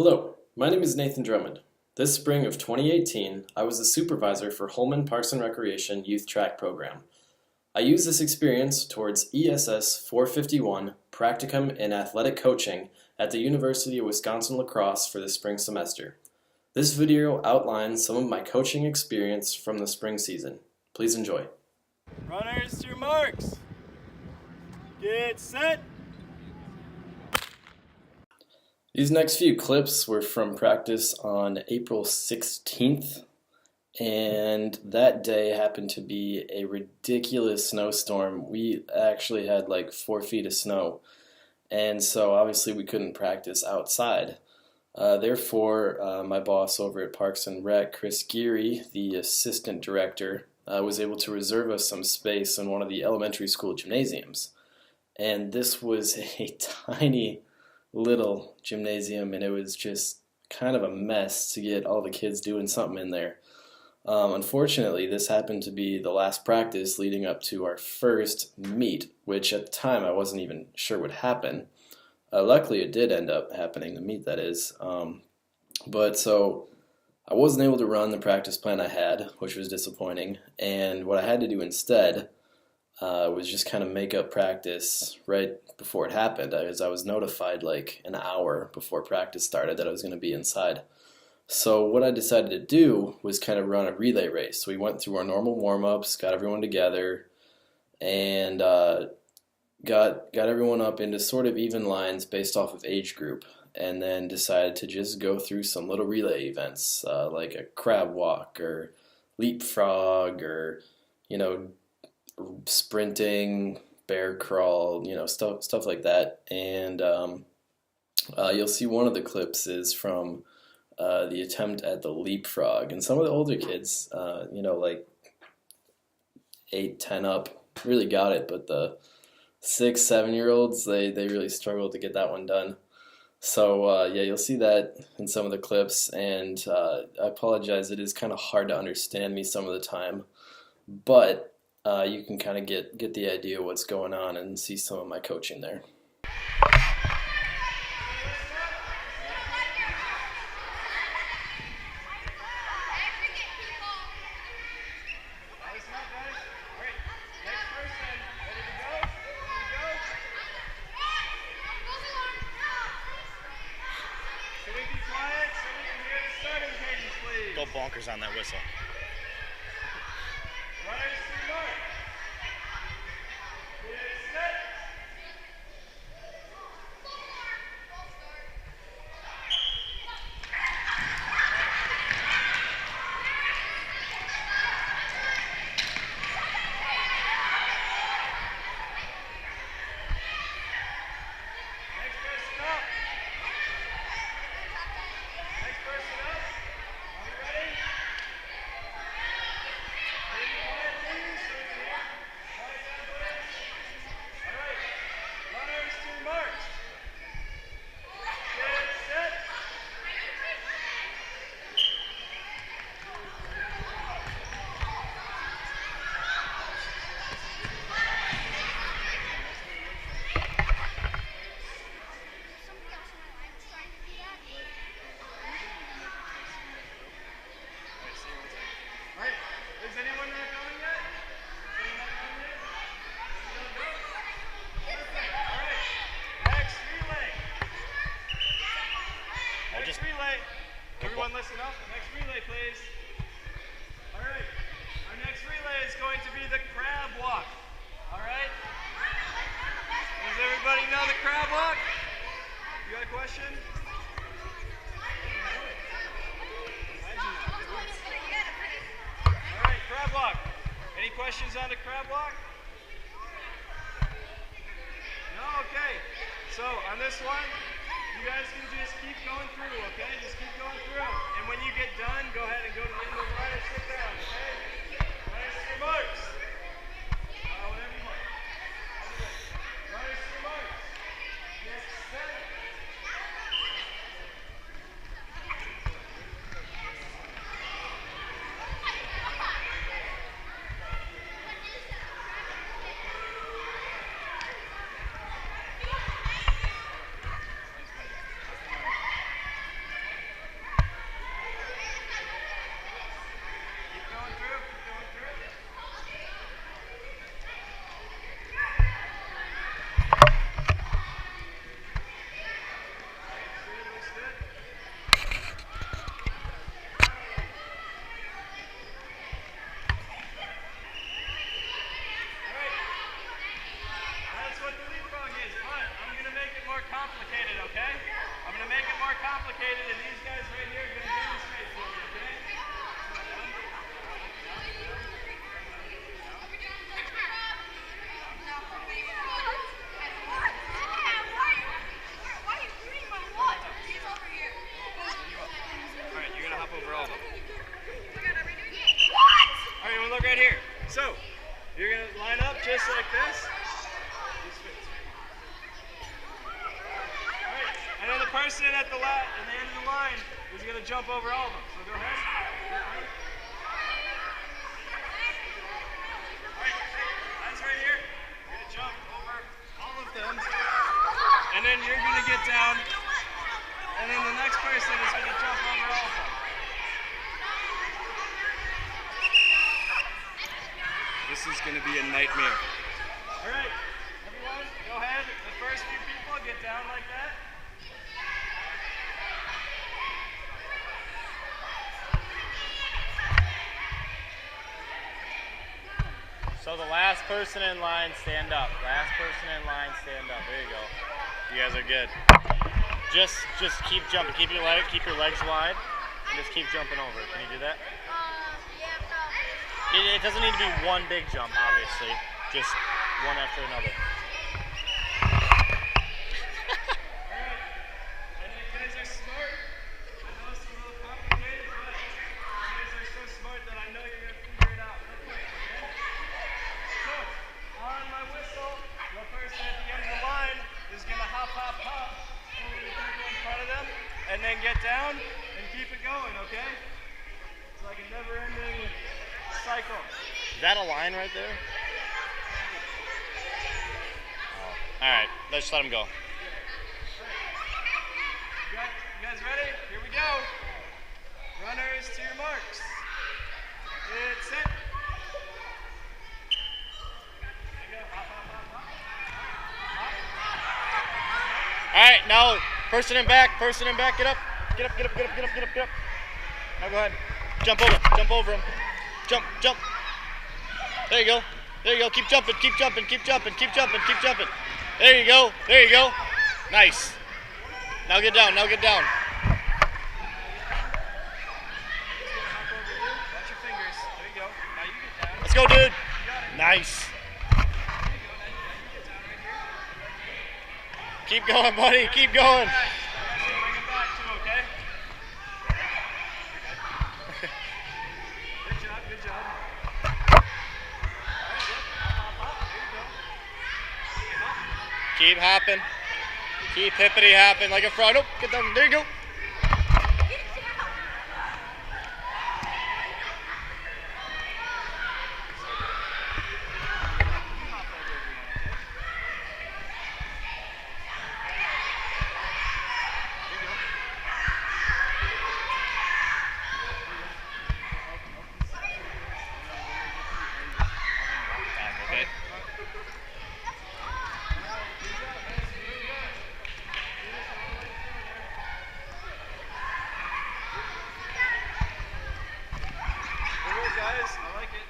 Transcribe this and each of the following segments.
Hello, my name is Nathan Drummond. This spring of 2018, I was the supervisor for Holmen Parks and Recreation Youth Track Program. I used this experience towards ESS 451 Practicum in Athletic Coaching at the University of Wisconsin-La Crosse for the spring semester. This video outlines some of my coaching experience from the spring season. Please enjoy. Runners to your marks. Get set. These next few clips were from practice on April 16th, and that day happened to be a ridiculous snowstorm. We actually had like 4 feet of snow, and so obviously we couldn't practice outside. Therefore, my boss over at Parks and Rec, Chris Geary, the assistant director, was able to reserve us some space in one of the elementary school gymnasiums. And this was a tiny little gymnasium, and it was just kind of a mess to get all the kids doing something in there. Unfortunately, this happened to be the last practice leading up to our first meet, which at the time I wasn't even sure would happen. Luckily, it did end up happening, the meet that is. But so I wasn't able to run the practice plan I had, which was disappointing. And what I had to do instead was just kind of make up practice right before it happened, as I was notified like an hour before practice started that I was going to be inside. So what I decided to do was kind of run a relay race. So we went through our normal warm-ups, got everyone together, and got everyone up into sort of even lines based off of age group, and then decided to just go through some little relay events like a crab walk or leapfrog or sprinting, bear crawl, stuff like that. And you'll see one of the clips is from the attempt at the leapfrog, and some of the older kids, like 8, 10 up, really got it, but the 6, 7-year-olds, they really struggled to get that one done. So yeah, you'll see that in some of the clips, and I apologize, it is kind of hard to understand me some of the time, but you can kind of get the idea of what's going on and see some of my coaching there. Go bonkers on that whistle. Runners to mark. Get set. Next person up. Next person up. Are we ready? Quiet, please. Quiet down, please. All right. Runners to march. Get set. All right. Is anyone not going yet? Anyone not going yet? Gonna go? Perfect. All right. Next relay. Next relay. Everyone listen up. Next relay, please. All right. Our next relay is going to be the crab walk. All right. Does everybody know the crab walk? You got a question? All right, crab walk. Any questions on the crab walk? No? Okay. So on this one, you guys can just keep going through, okay? Just keep going through. And when you get done, go ahead and go to the end of the line and sit down, okay? Runners to your marks. Whatever you want. Runners to your marks. Get set. complicated, and these guys right here are going to demonstrate for you, okay? Alright, you're going to hop over all of them. Alright, you want to look right here. So, you're going to line up just like this. Alright, and then the person at the end of the line is going to jump over all of them. So go ahead. Alright, guys right here. You're going to jump over all of them. And then you're going to get down. And then the next person is going to jump over all of them. This is going to be a nightmare. All right, everyone, go ahead. The first few people get down like that. So the last person in line, stand up. Last person in line, stand up. There you go. You guys are good. Just keep jumping. Keep your legs wide, and just keep jumping over. Can you do that? Yeah, probably. It doesn't need to be one big jump, obviously. Just one after another. And you guys are smart. I know it's a little complicated, but you guys are so smart that I know you're going to figure it out real quick, okay? So, on my whistle, the person at the end of the line is going to hop, hop, hop over the people in front of them, and then get down and keep it going, okay? It's like a never-ending cycle. Is that a line right there? Oh. All right, let's let him go. You guys ready? Here we go. Runners to your marks. It's set. There you go. Hop, hop, hop, hop. All right, now person in back, get up. Get up. Now go ahead. Jump over him. Jump. There you go. Keep jumping. There you go. Nice. Now get down. Hop over you. Watch your fingers. There you go. Now you get down. Let's go, dude. You got it. Nice. There you go. Now you get down right here. Keep going, buddy. Keep going. Back. I got you. Bring it back too, okay? Good job. All right, yep. Hop. There you go. Keep hopping. Keep hippity hopping like a frog. Nope, get down. There you go. Okay. Guys, I like it.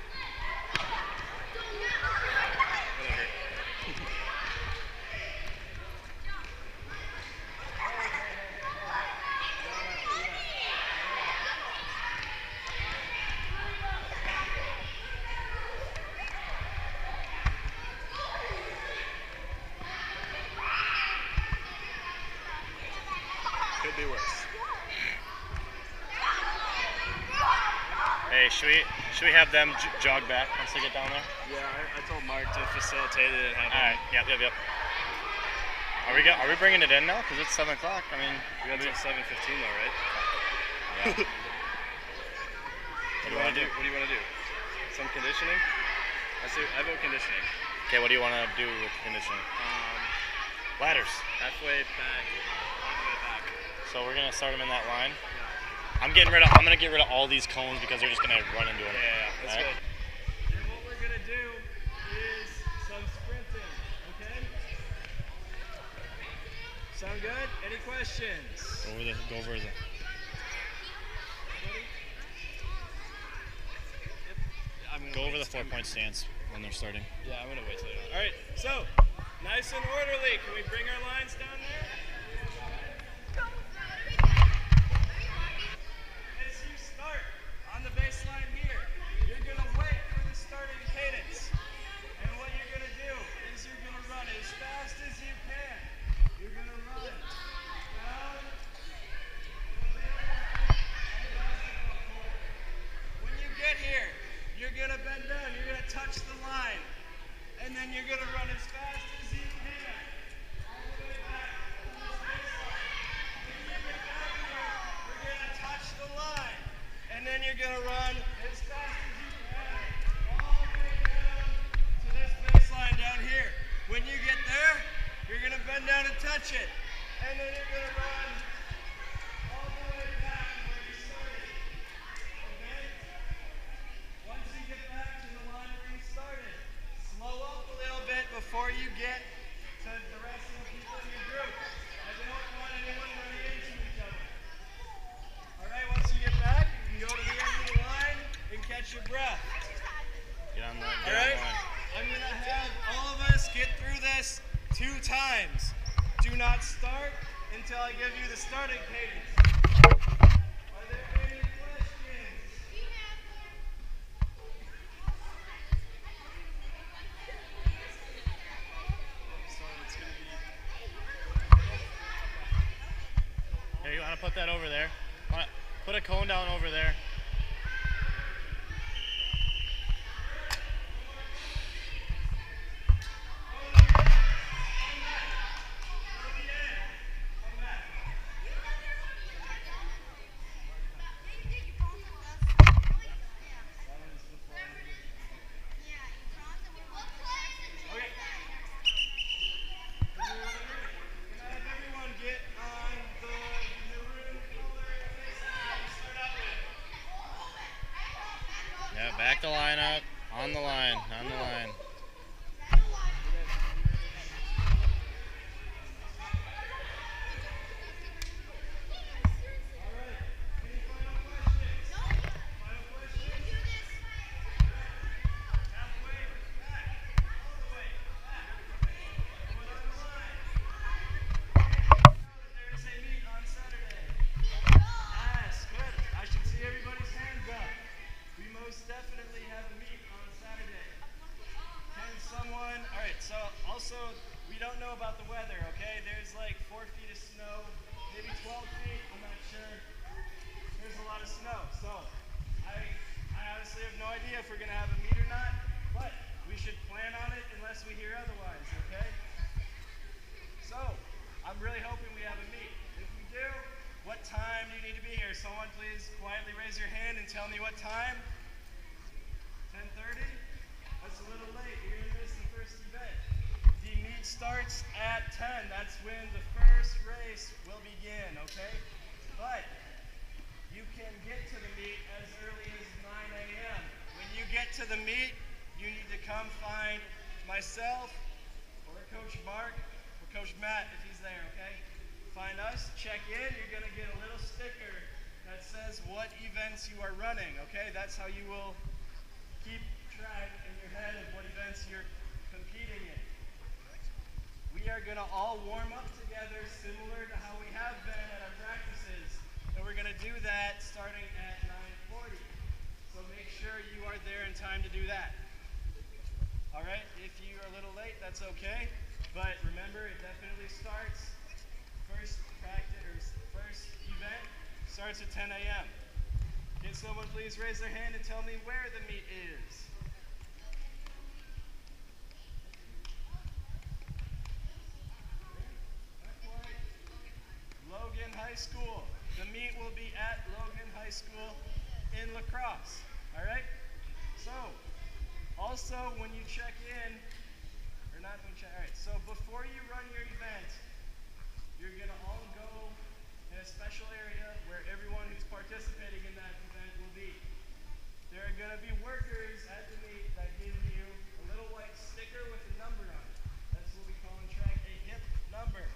Could be worse. Hey, should we have them jog back once they get down there? Yeah, I told Mark to facilitate it and have All right. Yep. Are we bringing it in now? Because it's 7 o'clock. I mean, we got till 7:15 though, right? Yeah. What do you want to do? What do you want to do? Some conditioning? I vote conditioning. Okay, what do you want to do with conditioning? Ladders. Halfway back. All the way back. So we're gonna start them in that line. Yeah. I'm gonna get rid of all these cones because they're just gonna run into them. Yeah. That's All right? good. And what we're gonna do is some sprinting. Okay? Sound good? Any questions? Go over the. Go over the 4-point stance when they're starting. Yeah, I'm gonna wait till you're. All right. So, nice and orderly. Can we bring our lines down there? run as fast as you can all the way down to this baseline down here. When you get there, you're going to bend down and touch it. And then you're going to run all the way back to where you started. Okay? Once you get back to the line where you started, slow up a little bit before you get to the rest of the people in your group. I don't want anyone running into each other. Alright, once you get back, you can go to the end of the line and catch your breath. Get on the line. Alright? I'm going to have all of us get through this 2 times. Do not start until I give you the starting cadence. Are there any questions? So it's going to be... Here, you want to put that over there? Put a cone down over there. Yeah, back the line up. On the line. On the line. Definitely have a meet on Saturday. Can someone, all right, so also we don't know about the weather, okay? There's like 4 feet of snow, maybe 12 feet, I'm not sure. There's a lot of snow, so I honestly have no idea if we're gonna have a meet or not, but we should plan on it unless we hear otherwise, okay? So, I'm really hoping we have a meet. If we do, what time do you need to be here? Someone please quietly raise your hand and tell me what time. 10:30? That's a little late. You're going to miss the first event. The meet starts at 10. That's when the first race will begin, okay? But you can get to the meet as early as 9 a.m. When you get to the meet, you need to come find myself or Coach Mark or Coach Matt if he's there, okay? Find us, check in. You're going to get a little sticker that says what events you are running, okay? That's how you will keep track in your head of what events you're competing in. We are going to all warm up together similar to how we have been at our practices. And we're going to do that starting at 9:40. So make sure you are there in time to do that. All right, if you are a little late, that's okay. But remember, it definitely starts, first event starts at 10 a.m. Can someone please raise their hand and tell me where the meet is? Not quite. Logan High School. The meet will be at Logan High School in La Crosse. All right? So, also when you check in, or not when you check, all right, so before you run your event, you're going to all go in a special area where everyone who's participating in that event will be. There are going to be workers at the meet that give you a little white sticker with a number on it. That's what we call in track a hip number.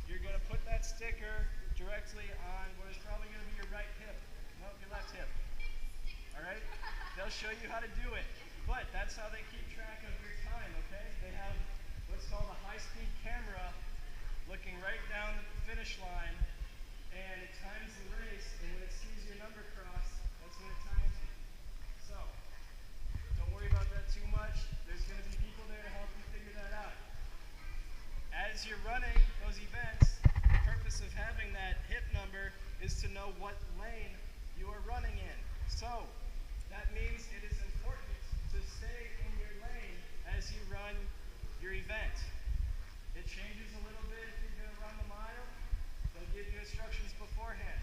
You're going to put that sticker directly on what is probably going to be your right hip. No, your left hip. All right? They'll show you how to do it. But that's how they keep track of your time, okay? They have what's called a high-speed camera looking right down at the finish line, and it times the race, and when it sees your number cross, that's when it times you. So, don't worry about that too much. There's going to be people there to help you figure that out. As you're running those events, the purpose of having that hip number is to know what lane you are running in. So, that means it is important to stay in your lane as you run your event. It changes a little bit if you're going to run the mile. They'll give you instructions beforehand.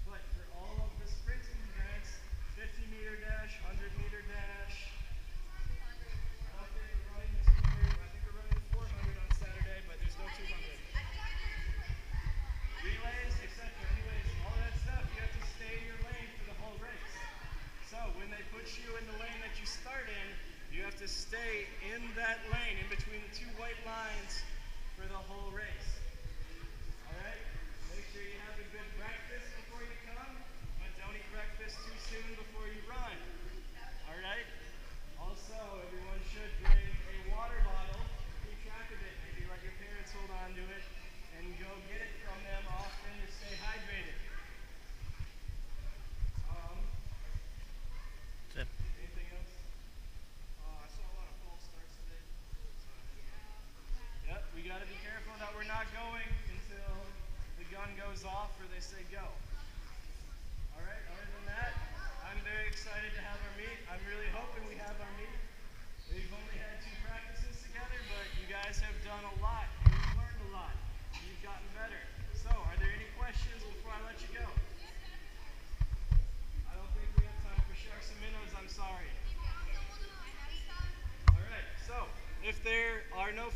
But for all of the sprinting events, 50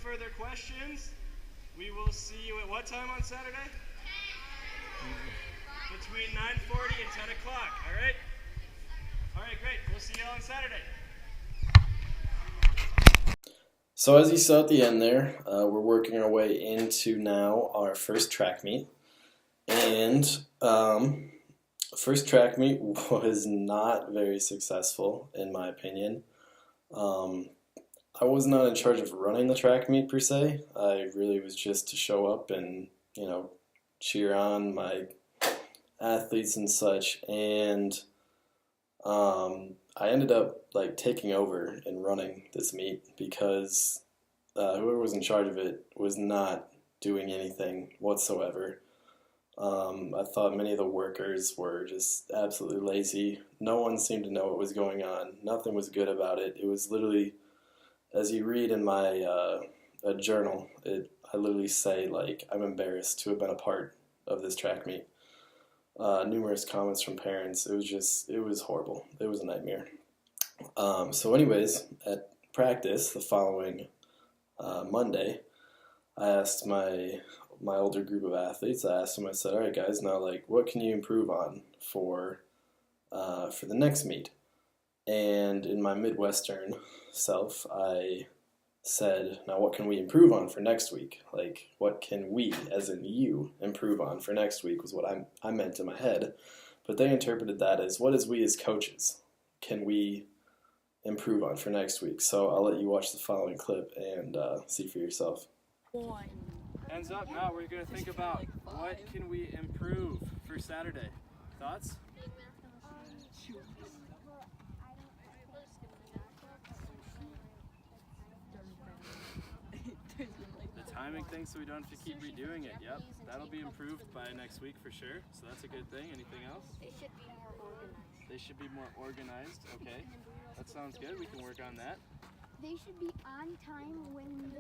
further questions, we will see you at what time on Saturday? Between 9:40 and 10 o'clock, all right? All right, great. We'll see you all on Saturday. So as you saw at the end there, we're working our way into now our first track meet. And first track meet was not very successful, in my opinion. I was not in charge of running the track meet per se. I really was just to show up and, cheer on my athletes and such. And I ended up taking over and running this meet because whoever was in charge of it was not doing anything whatsoever. I thought many of the workers were just absolutely lazy. No one seemed to know what was going on. Nothing was good about it. It was literally, as you read in my a journal, I literally say, I'm embarrassed to have been a part of this track meet. Numerous comments from parents. It was horrible. It was a nightmare. So anyways, at practice the following Monday, I asked my older group of athletes, I said, all right guys, now what can you improve on for the next meet? And in my Midwestern self, I said, now what can we improve on for next week? What can we, as in you, improve on for next week was what I meant in my head. But they interpreted that as, what is we as coaches can we improve on for next week? So I'll let you watch the following clip and see for yourself. Hands up now, we're going to think about what can we improve for Saturday. Thoughts? The timing thing so we don't have to keep redoing it. Yep, that'll be improved by next week for sure. So that's a good thing. Anything else? They should be more organized. They should be more organized. Okay, that sounds good. We can work on that. They should be on time when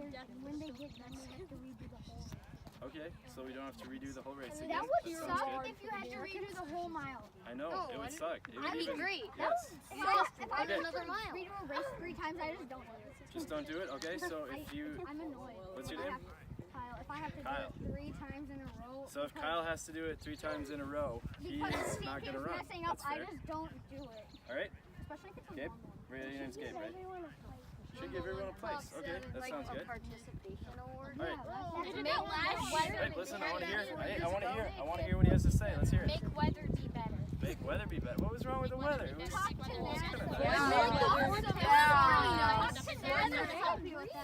they get done. They have to redo the whole. Okay, so we don't have to redo the whole race again. That would sounds suck good. if you had to redo the whole mile. I know, it would suck. It would That'd be even, great. Yes. If I Okay. have to redo a race 3 times, I just don't do it. Just don't do it? Okay, so if you... I'm annoyed. What's your name? Kyle. If I have to Kyle. do it 3 times in a row. So if Kyle has to do it 3 times in a row, he's because not going to is run. messing up, That's I fair. just don't do it. Alright, Especially if it's a Gabe? long one. Your name's Gabe, right? Everyone will play. Should give everyone a place. Okay, that sounds good. Participation award. Alright. Make Hey, listen, I want to hear. I want to hear what he has to say. Let's hear it. Make weather be better. Make weather be better. What was wrong with the weather? It was Talk to kind of Nashville. nice.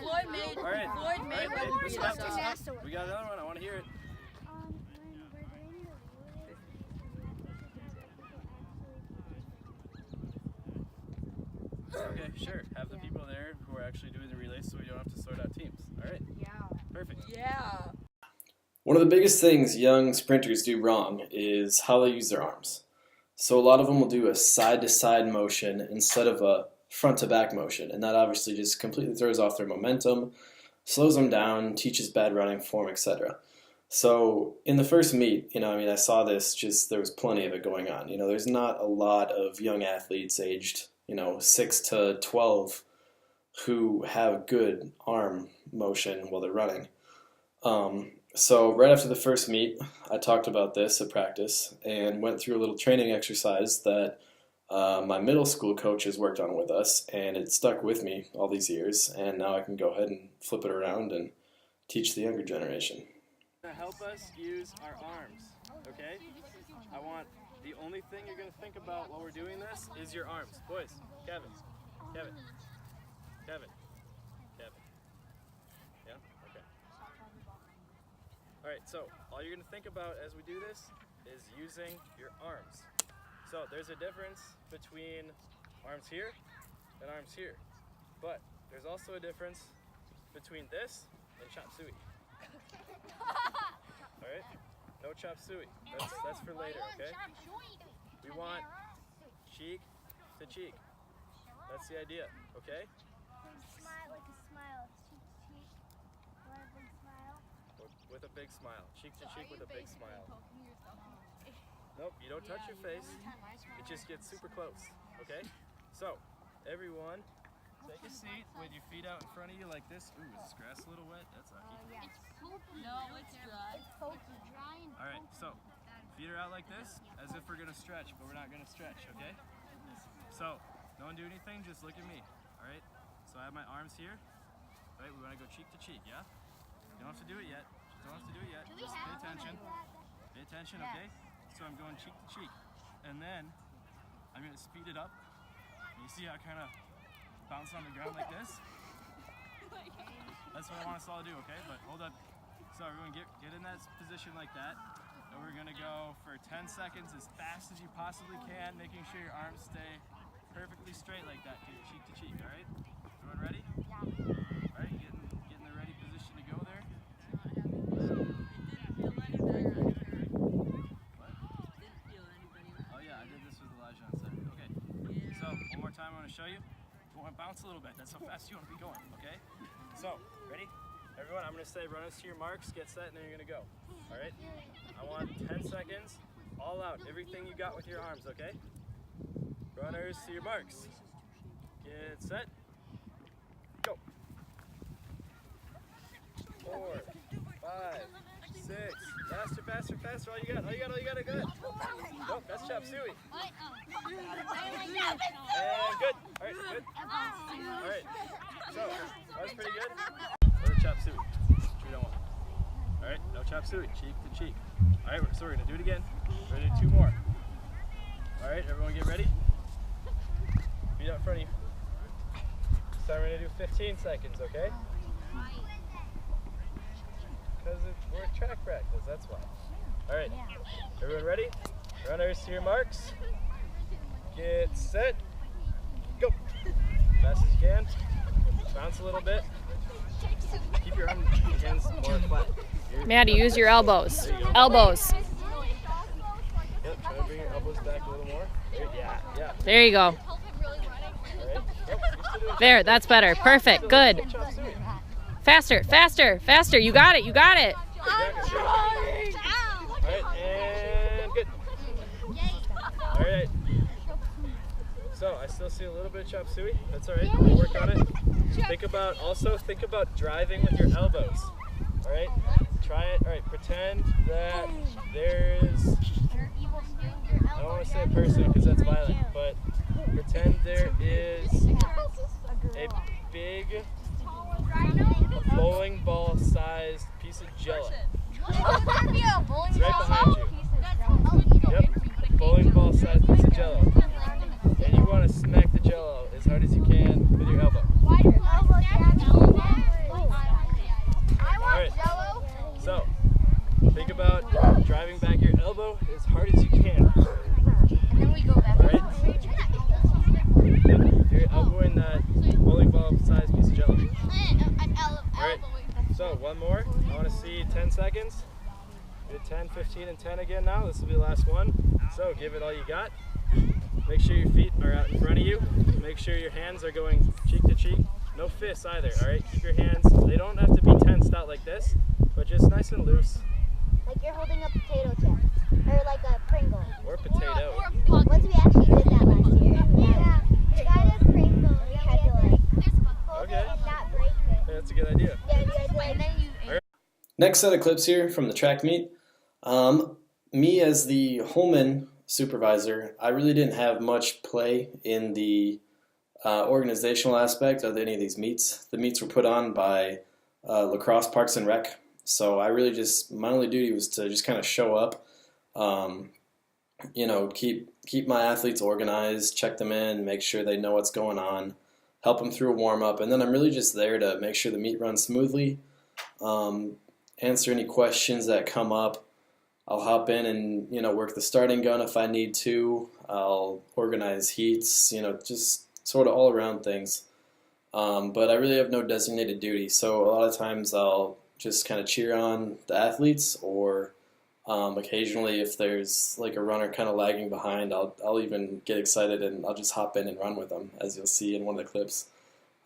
Floyd made. All right. Floyd All made right, hey, weather be listen up, better. listen up. We got another one. I want to hear it. Okay, sure. Have the people there who are actually doing the relays so we don't have to sort out teams. All right. Yeah. Perfect. Yeah. One of the biggest things young sprinters do wrong is how they use their arms. So a lot of them will do a side-to-side motion instead of a front-to-back motion, and that obviously just completely throws off their momentum, slows them down, teaches bad running form, etc. So in the first meet, I saw this, there was plenty of it going on. There's not a lot of young athletes aged, 6 to 12 who have good arm motion while they're running. So right after the first meet, I talked about this at practice and went through a little training exercise that my middle school coaches worked on with us, and it stuck with me all these years, and now I can go ahead and flip it around and teach the younger generation. To help us use our arms, okay? The only thing you're going to think about while we're doing this is your arms. Boys, Kevin. Yeah? Okay. Alright, so all you're going to think about as we do this is using your arms. So there's a difference between arms here and arms here. But there's also a difference between this and chop suey. Alright? No chop suey. That's for later, okay? We want cheek to cheek. That's the idea, okay? Smile like a smile. Cheek to cheek. Want a big smile? With a big smile. Cheek to cheek with a big smile. Nope, you don't touch your face. It just gets super close, okay? So, everyone, Take a seat with your feet out in front of you like this. Ooh, is this grass a little wet? That's lucky. No, it's dry. All right, so feet are out like this, as if we're gonna stretch, but we're not gonna stretch, okay? So, don't do anything, just look at me, all right? So I have my arms here, right? We wanna go cheek to cheek, yeah? You don't have to do it yet. Don't have to do it yet. Just pay attention. Pay attention, okay? So I'm going cheek to cheek, and then I'm gonna speed it up. You see how I kind of bounce on the ground like this? That's what I want us all to do, okay? But hold up. So everyone get in that position like that. And we're gonna go for 10 seconds as fast as you possibly can, making sure your arms stay perfectly straight like that, cheek to cheek, all right? Everyone ready? Yeah. All right, get in the ready position to go there. Oh yeah, I did this with Elijah on Saturday. Okay. So one more time, I'm gonna show you. You want to bounce a little bit. That's how fast you want to be going. Okay. So ready? Everyone, I'm gonna say runners to your marks, get set, and then you're gonna go. All right. I want 10 seconds, all out, everything you got with your arms. Okay. Runners to your marks. Get set. Go. 4, 5, 6. Faster, faster, faster. All you got. All you got. All you got. Good. Nope, that's chop suey. And good. All right, good. All right. So that was pretty good. Or chop suey. We don't want. All right, no chop suey. Cheek to cheek. All right, so we're gonna do it again. We're gonna do 2 more. All right, everyone get ready. Feet out in front of you. So we're gonna do 15 seconds, okay? Because we're at track practice, that's why. All right, everyone ready? Runners to your marks. Get set. Go. Fast as you can. Bounce a little bit. Keep your hands more flat. Maddie, use your elbows. Elbows. Yep, try to bring your elbows back a little more. Yeah. There you go. All right. There, that's better. Perfect. Good. Faster, faster, faster. You got it. You got it. All right, and good. All right. So I still see a little bit of chop suey. That's all right. We'll work on it. Think about driving with your elbows. All right. Try it. All right. Pretend that there's. I don't want to say a person because that's violent, but pretend there is a big bowling ball sized piece of jello. It's right behind you. Yep, bowling ball sized piece of jello. And you want to smack the jello as hard as you can with your elbow. Alright, so think about driving back your elbow as hard as you can. Alright? Yep, you're elbowing that bowling ball sized piece of jello. Alright, so one more. I want to see 10 seconds. Do 10, 15, and 10 again now. This will be the last one. So give it all you got. Make sure your feet are out in front of you. Make sure your hands are going cheek to cheek. No fists either, alright? Keep your hands, they don't have to be tensed out like this, but just nice and loose. Like you're holding a potato chip. Or like a Pringle. Or potato. Once we actually did that last year. Yeah. The guy does Pringle. We had to like hold Okay. it and not break it. Yeah, that's a good idea. Yeah, you guys like Next set of clips here from the track meet. Me as the Holmen supervisor, I really didn't have much play in the organizational aspect of any of these meets. The meets were put on by Lacrosse Parks and Rec, so I really my only duty was to just kind of show up, keep my athletes organized, check them in, make sure they know what's going on, help them through a warm-up, and then I'm really just there to make sure the meet runs smoothly, answer any questions that come up. I'll hop in and work the starting gun if I need to. I'll organize heats, just sort of all around things. But I really have no designated duty, so a lot of times I'll just kind of cheer on the athletes, or occasionally if there's like a runner kind of lagging behind, I'll even get excited and I'll just hop in and run with them, as you'll see in one of the clips.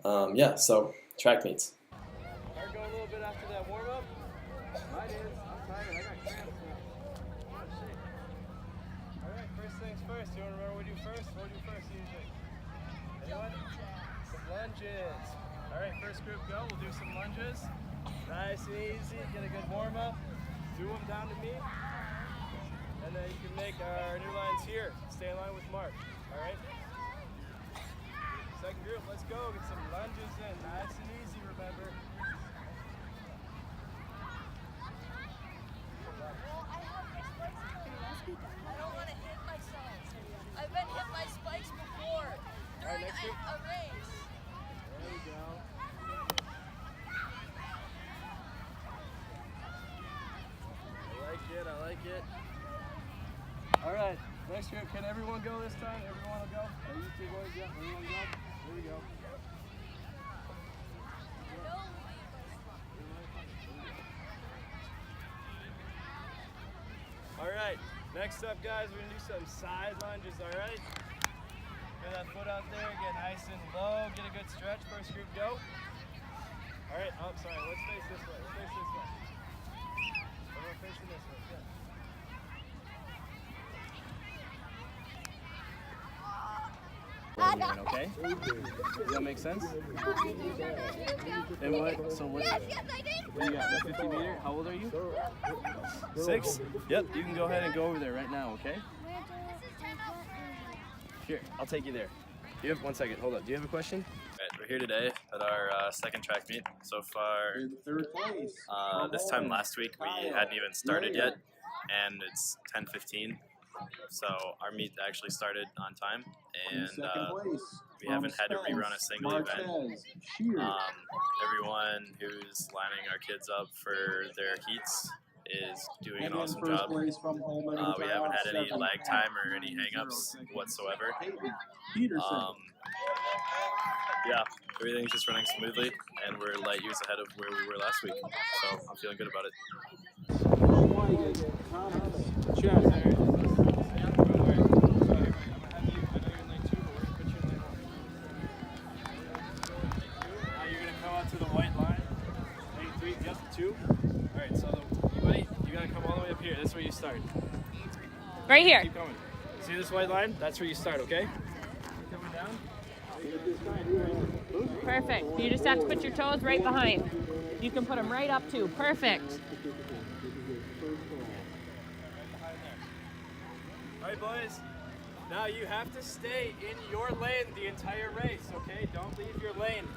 So track meets. Start going a little bit after that warm up. Mine is. I'm tired. I got cramps now. Oh shit. All right. First things first. You want to remember what we do first? What do we do first usually? Anyone? some lunges. All right, first group go. We'll do some lunges. Nice and easy. Get a good warm up. Do them down to me. And then you can make our new lines here. Stay in line with Mark. All right? Second group, let's go. Get some lunges in. Nice and easy, remember. I don't want to hit myself. I've been hit by spikes before during next group. a race. There we go. I like it. All right, next group. Can everyone go this time? Everyone will go? Are you two boys? Yeah, everyone go? Here we go. All right, next up, guys, we're gonna do some side lunges, all right? Get that foot out there, get nice and low, get a good stretch. First group, go. All right, oh, sorry, let's face this way, let's face this way. Everyone facing this way, good. Okay? Does that make sense? And what? So what? What do you got? 50 meter? How old are you? 6? Yep. You can go ahead and go over there right now. Okay? Here, I'll take you there. Do you have 1 second? Hold up. Do you have a question? Right, we're here today at our second track meet. So far, this time last week we hadn't even started yet, and it's 10:15. So our meet actually started on time, and we haven't had to rerun a single event. Everyone who's lining our kids up for their heats is doing an awesome job. We haven't had any lag time or any hang-ups whatsoever. Yeah, everything's just running smoothly, and we're light years ahead of where we were last week. So I'm feeling good about it. Alright, so buddy, you gotta come all the way up here. That's where you start. Right here. Keep going. See this white line? That's where you start, okay? Coming down. Perfect. You just have to put your toes right behind. You can put them right up too. Perfect. Alright, boys. Now you have to stay in your lane the entire race, okay? Don't leave your lane.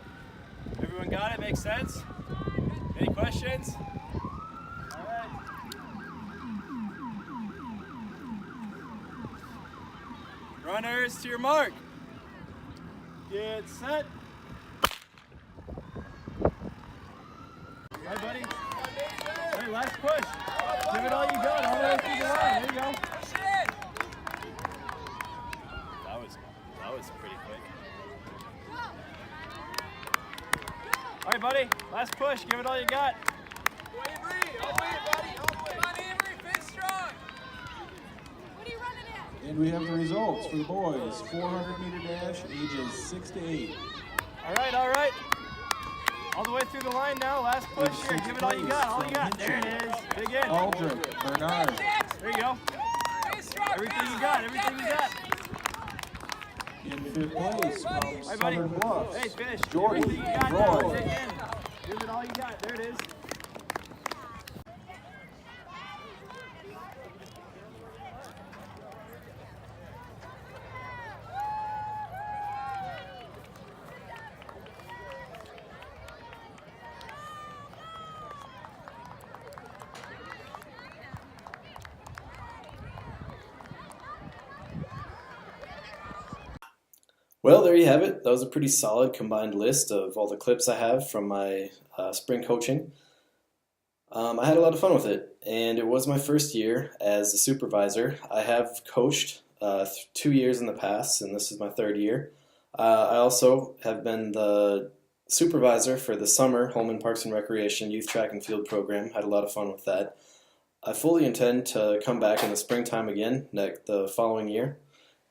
Everyone got it? Makes sense? Any questions? All right. Runners to your mark. Get set. All right, buddy. All right, last push. Give it all you got. All the way through the line. There you go. That was pretty quick. All right, buddy. Last push. Give it all you got. Go Avery. All the way, buddy. All the way. Come on, Avery. Finish strong. What are you running at? And we have the results for the boys. 400-meter dash, ages 6 to 8. All right, all right. All the way through the line now. Last push here. Give it all you got. All you got. There it is. Dig in. Aldrich, Bernard. There you go. Everything you got. Everything you got. In 5th place from Hey, buddy. Southern Bluffs, Hey, finish. Jordy Everything you got now. Roy. Dig in. Give it all you got. There it is. Well, there you have it. That was a pretty solid combined list of all the clips I have from my spring coaching. I had a lot of fun with it, and it was my first year as a supervisor. I have coached 2 years in the past, and this is my 3rd year. I also have been the supervisor for the summer Holmen Parks and Recreation Youth Track and Field program. Had a lot of fun with that. I fully intend to come back in the springtime again the following year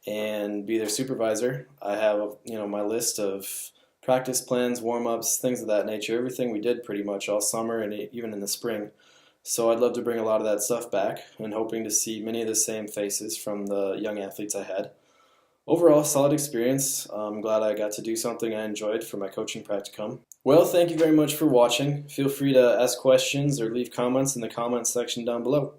and be their supervisor. I have, my list of practice plans, warm-ups, things of that nature, everything we did pretty much all summer and even in the spring. So I'd love to bring a lot of that stuff back and hoping to see many of the same faces from the young athletes I had. Overall, solid experience. I'm glad I got to do something I enjoyed for my coaching practicum. Well, thank you very much for watching. Feel free to ask questions or leave comments in the comments section down below.